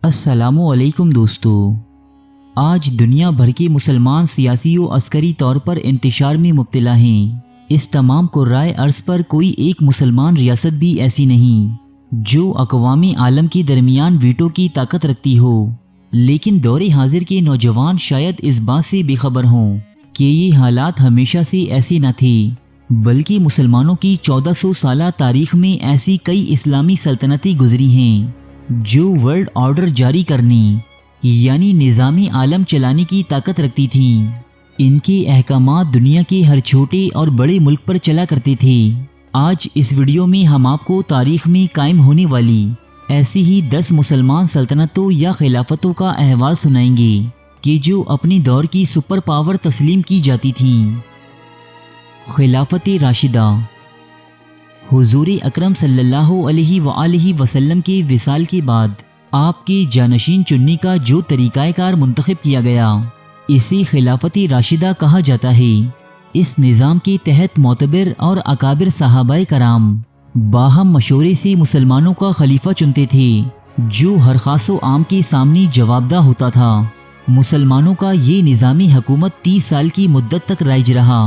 السلام علیکم دوستو، آج دنیا بھر کے مسلمان سیاسی و عسکری طور پر انتشار میں مبتلا ہیں۔ اس تمام قرائے ارض پر کوئی ایک مسلمان ریاست بھی ایسی نہیں جو اقوام عالم کے درمیان ویٹو کی طاقت رکھتی ہو، لیکن دور حاضر کے نوجوان شاید اس بات سے بے خبر ہوں کہ یہ حالات ہمیشہ سے ایسے نہ تھے، بلکہ مسلمانوں کی 1400 سالہ تاریخ میں ایسی کئی اسلامی سلطنتیں گزری ہیں جو ورلڈ آرڈر جاری کرنے یعنی نظام عالم چلانے کی طاقت رکھتی تھیں۔ ان کے احکامات دنیا کے ہر چھوٹے اور بڑے ملک پر چلا کرتے تھے۔ آج اس ویڈیو میں ہم آپ کو تاریخ میں قائم ہونے والی ایسی ہی 10 مسلمان سلطنتوں یا خلافتوں کا احوال سنائیں گے کہ جو اپنے دور کی سپر پاور تسلیم کی جاتی تھیں۔ خلافت راشدہ۔ حضور اکرم صلی اللہ علیہ وآلہ وسلم کے وصال کے بعد آپ کے جانشین چننے کا جو طریقہ کار منتخب کیا گیا اسے خلافت راشدہ کہا جاتا ہے۔ اس نظام کے تحت معتبر اور اکابر صحابہ کرام باہم مشورے سے مسلمانوں کا خلیفہ چنتے تھے جو ہر خاص و عام کے سامنے جوابدہ ہوتا تھا۔ مسلمانوں کا یہ نظام حکومت 30 سال کی مدت تک رائج رہا۔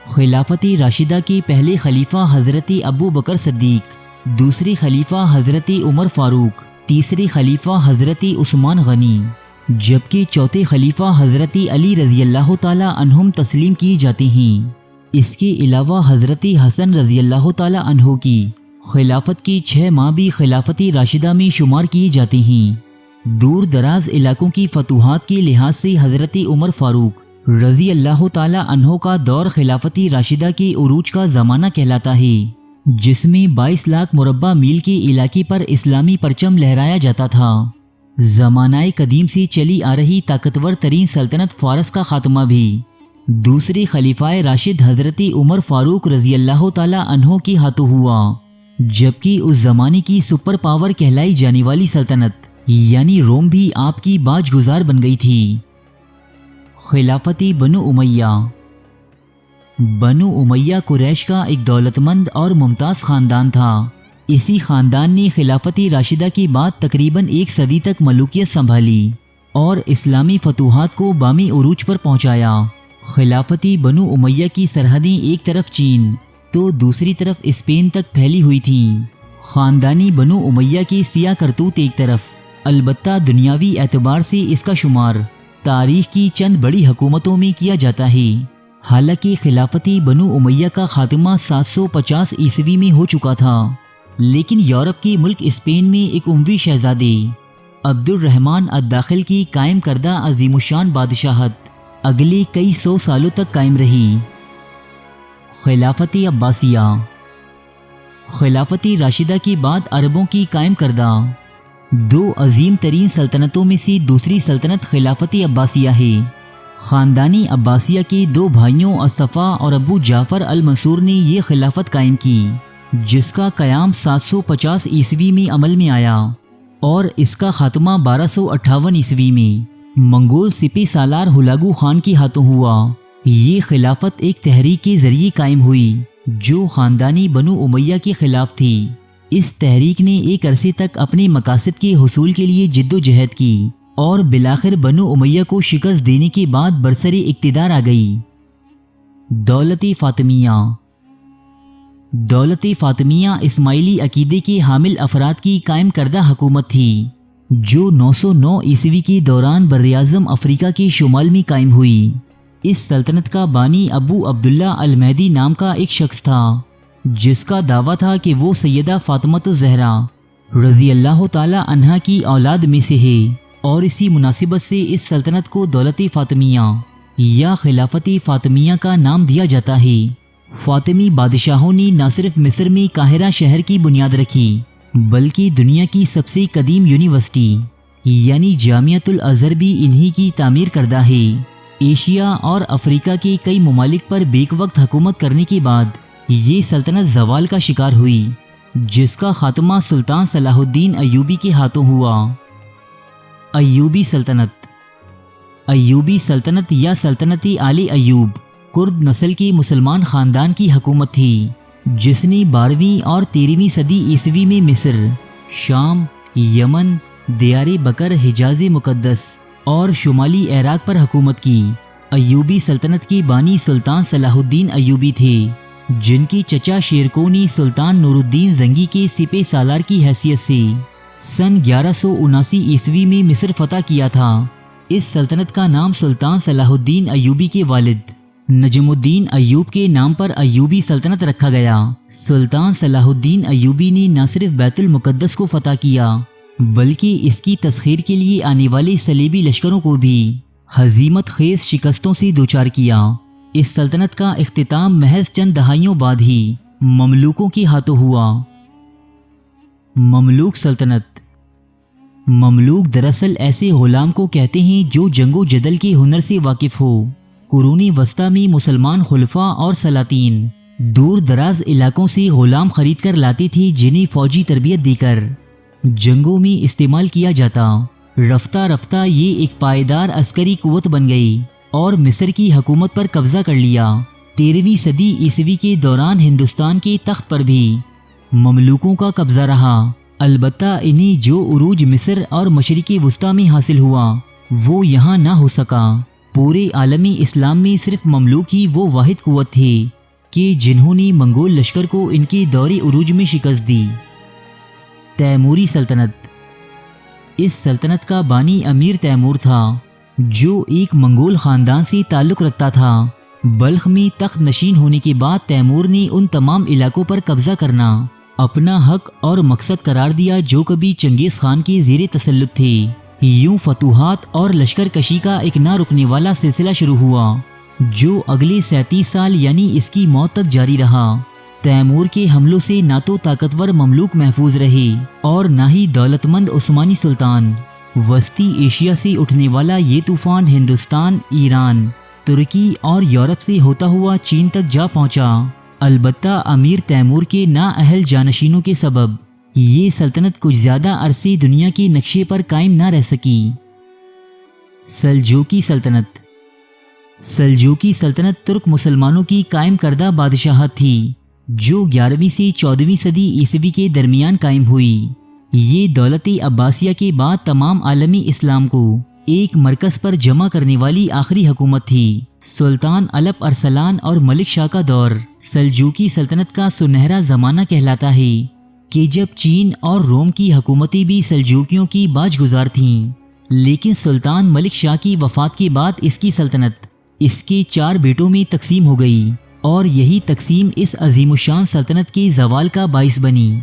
خلافت راشدہ کے پہلے خلیفہ حضرت ابو بکر صدیق، دوسرے خلیفہ حضرت عمر فاروق، تیسرے خلیفہ حضرت عثمان غنی، جبکہ چوتھے خلیفہ حضرت علی رضی اللہ تعالی عنہم تسلیم کیے جاتے ہیں۔ اس کے علاوہ حضرت حسن رضی اللہ تعالی عنہ کی خلافت کے 6 ماہ بھی خلافت راشدہ میں شمار کیے جاتے ہیں۔ دور دراز علاقوں کی فتوحات کے لحاظ سے حضرت عمر فاروق رضی اللہ تعالی عنہ کا دور خلافت راشدہ کے عروج کا زمانہ کہلاتا ہے، جس میں 22 لاکھ مربع میل کے علاقے پر اسلامی پرچم لہرایا جاتا تھا۔ زمانہ قدیم سے چلی آ رہی طاقتور ترین سلطنت فارس کا خاتمہ بھی دوسرے خلیفہ راشد حضرت عمر فاروق رضی اللہ تعالی عنہ کے ہاتھوں ہوا، جبکہ اس زمانے کی سپر پاور کہلائی جانے والی سلطنت یعنی روم بھی آپ کی باج گزار بن گئی تھی۔ خلافت بنو امیہ۔ بنو امیہ قریش کا ایک دولت مند اور ممتاز خاندان تھا۔ اسی خاندان نے خلافت راشدہ کے بعد تقریباً 1 صدی تک ملوکیت سنبھالی اور اسلامی فتوحات کو بامی عروج پر پہنچایا۔ خلافت بنو امیہ کی سرحدیں ایک طرف چین تو دوسری طرف اسپین تک پھیلی ہوئی تھیں۔ خاندانی بنو امیہ کی سیاہ کرتوت ایک طرف، البتہ دنیاوی اعتبار سے اس کا شمار تاریخ کی چند بڑی حکومتوں میں کیا جاتا ہے۔ حالانکہ خلافت بنو امیہ کا خاتمہ 750 عیسوی میں ہو چکا تھا، لیکن یورپ کے ملک اسپین میں ایک اموی شہزادے عبد الرحمن الداخل کی قائم کردہ عظیم الشان بادشاہت اگلے کئی 100 سالوں تک قائم رہی۔ خلافت عباسیہ۔ خلافت راشدہ کے بعد عربوں کی قائم کردہ 2 عظیم ترین سلطنتوں میں سے دوسری سلطنت خلافت عباسیہ ہے۔ خاندانی عباسیہ کے 2 بھائیوں اصطفیٰ اور ابو جعفر المنصور نے یہ خلافت قائم کی، جس کا قیام 750 عیسوی میں عمل میں آیا اور اس کا خاتمہ 1258 عیسوی میں منگول سپہ سالار ہلاگو خان کے ہاتھوں ہوا۔ یہ خلافت ایک تحریک کے ذریعے قائم ہوئی جو خاندانی بنو امیہ کے خلاف تھی۔ اس تحریک نے ایک عرصے تک اپنے مقاصد کے حصول کے لیے جد و جہد کی اور بالآخر بنو امیہ کو شکست دینے کے بعد برسر اقتدار آ گئی۔ دولت فاطمیہ۔ دولت فاطمیہ اسماعیلی عقیدے کے حامل افراد کی قائم کردہ حکومت تھی جو 909 عیسوی کے دوران براعظم افریقہ کے شمال میں قائم ہوئی۔ اس سلطنت کا بانی ابو عبداللہ المہدی نام کا ایک شخص تھا، جس کا دعویٰ تھا کہ وہ سیدہ فاطمہ الزہرا رضی اللہ تعالی عنہا کی اولاد میں سے ہے، اور اسی مناسبت سے اس سلطنت کو دولت فاطمیہ یا خلافت فاطمیہ کا نام دیا جاتا ہے۔ فاطمی بادشاہوں نے نہ صرف مصر میں قاہرہ شہر کی بنیاد رکھی بلکہ دنیا کی سب سے قدیم یونیورسٹی یعنی جامعۃ الازہر بھی انہی کی تعمیر کردہ ہے۔ ایشیا اور افریقہ کے کئی ممالک پر بیک وقت حکومت کرنے کے بعد یہ سلطنت زوال کا شکار ہوئی، جس کا خاتمہ سلطان صلاح الدین ایوبی کے ہاتھوں ہوا۔ ایوبی سلطنت۔ ایوبی سلطنت یا سلطنت آل ایوب کرد نسل کے مسلمان خاندان کی حکومت تھی، جس نے 12ویں اور 13ویں صدی عیسوی میں مصر، شام، یمن، دیار بکر حجاز مقدس اور شمالی عراق پر حکومت کی۔ ایوبی سلطنت کے بانی سلطان صلاح الدین ایوبی تھے، جن کی چچا شیرکونی سلطان نور الدین زنگی کے سپہ سالار کی حیثیت سے سن 1179 عیسوی میں مصر فتح کیا تھا۔ اس سلطنت کا نام سلطان صلاح الدین ایوبی کے والد نجم الدین ایوب کے نام پر ایوبی سلطنت رکھا گیا۔ سلطان صلاح الدین ایوبی نے نہ صرف بیت المقدس کو فتح کیا بلکہ اس کی تسخیر کے لیے آنے والے صلیبی لشکروں کو بھی ہزیمت خیز شکستوں سے دوچار کیا۔ اس سلطنت کا اختتام محض چند دہائیوں بعد ہی مملوکوں کے ہاتھوں ہوا۔ مملوک سلطنت۔ مملوک دراصل ایسے غلام کو کہتے ہیں جو جنگ و جدل کے ہنر سے واقف ہو۔ قرون وسطیٰ میں مسلمان خلفاء اور سلاطین دور دراز علاقوں سے غلام خرید کر لاتے تھے، جنہیں فوجی تربیت دے کر جنگوں میں استعمال کیا جاتا۔ رفتہ رفتہ یہ ایک پائیدار عسکری قوت بن گئی اور مصر کی حکومت پر قبضہ کر لیا۔ 13ویں صدی عیسوی کے دوران ہندوستان کے تخت پر بھی مملوکوں کا قبضہ رہا، البتہ انہیں جو عروج مصر اور مشرق وسطیٰ میں حاصل ہوا وہ یہاں نہ ہو سکا۔ پورے عالمی اسلام میں صرف مملوک ہی وہ واحد قوت تھے کہ جنہوں نے منگول لشکر کو ان کے دور عروج میں شکست دی۔ تیموری سلطنت۔ اس سلطنت کا بانی امیر تیمور تھا، جو ایک منگول خاندان سے تعلق رکھتا تھا۔ بلخ میں تخت نشین ہونے کے بعد تیمور نے ان تمام علاقوں پر قبضہ کرنا اپنا حق اور مقصد قرار دیا جو کبھی چنگیز خان کے زیر تسلط تھے۔ یوں فتوحات اور لشکر کشی کا ایک نہ رکنے والا سلسلہ شروع ہوا، جو اگلے 37 سال یعنی اس کی موت تک جاری رہا۔ تیمور کے حملوں سے نہ تو طاقتور مملوک محفوظ رہے اور نہ ہی دولت مند عثمانی سلطان۔ وسطی ایشیا سے اٹھنے والا یہ طوفان ہندوستان، ایران، ترکی اور یورپ سے ہوتا ہوا چین تک جا پہنچا۔ البتہ امیر تیمور کے نااہل جانشینوں کے سبب یہ سلطنت کچھ زیادہ عرصے دنیا کے نقشے پر قائم نہ رہ سکی۔ سلجوقی سلطنت۔ سلجوقی سلطنت ترک مسلمانوں کی قائم کردہ بادشاہت تھی، جو 11ویں سے 14ویں صدی عیسوی کے درمیان قائم ہوئی۔ یہ دولت عباسیہ کے بعد تمام عالمی اسلام کو ایک مرکز پر جمع کرنے والی آخری حکومت تھی۔ سلطان الپ ارسلان اور ملک شاہ کا دور سلجوقی سلطنت کا سنہرا زمانہ کہلاتا ہے، کہ جب چین اور روم کی حکومتیں بھی سلجوقیوں کی باج گزار تھیں، لیکن سلطان ملک شاہ کی وفات کے بعد اس کی سلطنت اس کے 4 بیٹوں میں تقسیم ہو گئی، اور یہی تقسیم اس عظیم الشان سلطنت کے زوال کا باعث بنی۔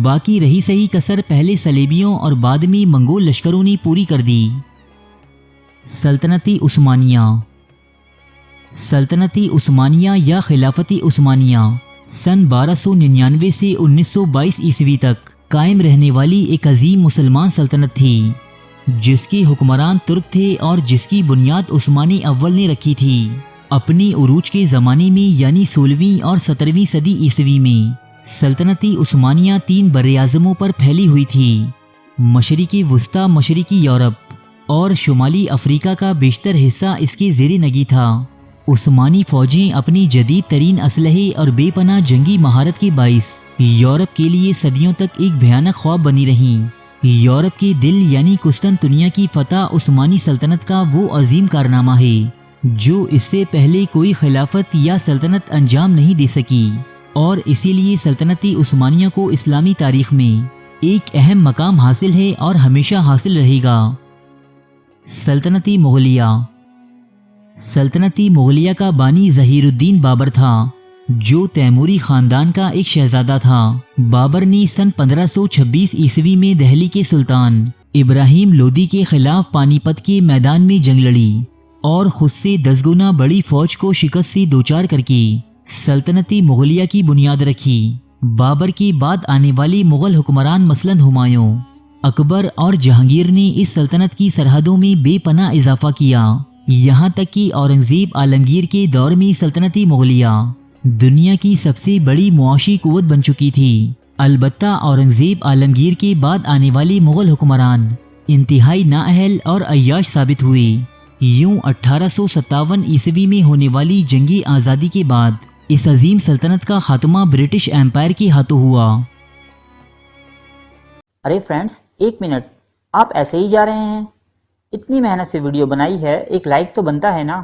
باقی رہی سہی کسر پہلے صلیبیوں اور بعد میں منگول لشکروں نے پوری کر دی۔ سلطنت عثمانیہ۔ سلطنت عثمانیہ یا خلافت عثمانیہ سن 1299 سے 1922 عیسوی تک قائم رہنے والی ایک عظیم مسلمان سلطنت تھی، جس کے حکمران ترک تھے اور جس کی بنیاد عثمان اول نے رکھی تھی۔ اپنے عروج کے زمانے میں یعنی 16ویں اور 17ویں صدی عیسوی میں سلطنت عثمانیہ 3 براعظموں پر پھیلی ہوئی تھی۔ مشرق وسطیٰ، مشرقی یورپ اور شمالی افریقہ کا بیشتر حصہ اس کے زیر نگی تھا۔ عثمانی فوجیں اپنی جدید ترین اسلحے اور بے پناہ جنگی مہارت کے باعث یورپ کے لیے صدیوں تک ایک بھیانک خواب بنی رہیں۔ یورپ کے دل یعنی قسطنطنیہ کی فتح عثمانی سلطنت کا وہ عظیم کارنامہ ہے جو اس سے پہلے کوئی خلافت یا سلطنت انجام نہیں دے سکی، اور اسی لیے سلطنت عثمانیہ کو اسلامی تاریخ میں ایک اہم مقام حاصل ہے اور ہمیشہ حاصل رہے گا۔ سلطنت مغلیہ۔ سلطنت مغلیہ کا بانی ظہیر الدین بابر تھا، جو تیموری خاندان کا ایک شہزادہ تھا۔ بابر نے سن 1526 عیسوی میں دہلی کے سلطان ابراہیم لودھی کے خلاف پانی پت کے میدان میں جنگ لڑی اور خود سے 10 گنا بڑی فوج کو شکست سے دوچار کر کے سلطنت مغلیہ کی بنیاد رکھی۔ بابر کے بعد آنے والے مغل حکمران مثلاً ہمایوں، اکبر اور جہانگیر نے اس سلطنت کی سرحدوں میں بے پناہ اضافہ کیا، یہاں تک کہ اورنگزیب عالمگیر کے دور میں سلطنت مغلیہ دنیا کی سب سے بڑی معاشی قوت بن چکی تھی۔ البتہ اورنگزیب عالمگیر کے بعد آنے والے مغل حکمران انتہائی نااہل اور عیاش ثابت ہوئے۔ یوں 1857 عیسوی میں ہونے والی جنگ آزادی کے بعد اس عظیم سلطنت کا خاتمہ برٹش ایمپائر کے ہاتھوں ہوا۔ ارے فرینڈز، ایک منٹ، آپ ایسے ہی جا رہے ہیں؟ اتنی محنت سے ویڈیو بنائی ہے، ایک لائک تو بنتا ہے نا؟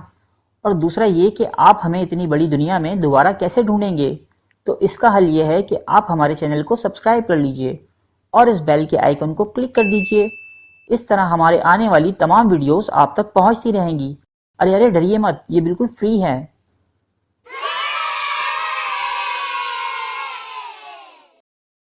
اور دوسرا یہ کہ آپ ہمیں اتنی بڑی دنیا میں دوبارہ کیسے ڈھونڈیں گے؟ تو اس کا حل یہ ہے کہ آپ ہمارے چینل کو سبسکرائب کر لیجئے اور اس بیل کے آئیکن کو کلک کر دیجئے۔ اس طرح ہمارے آنے والی تمام ویڈیوز آپ تک پہنچتی رہیں گی۔ ارے ڈریے مت، یہ بالکل فری ہے۔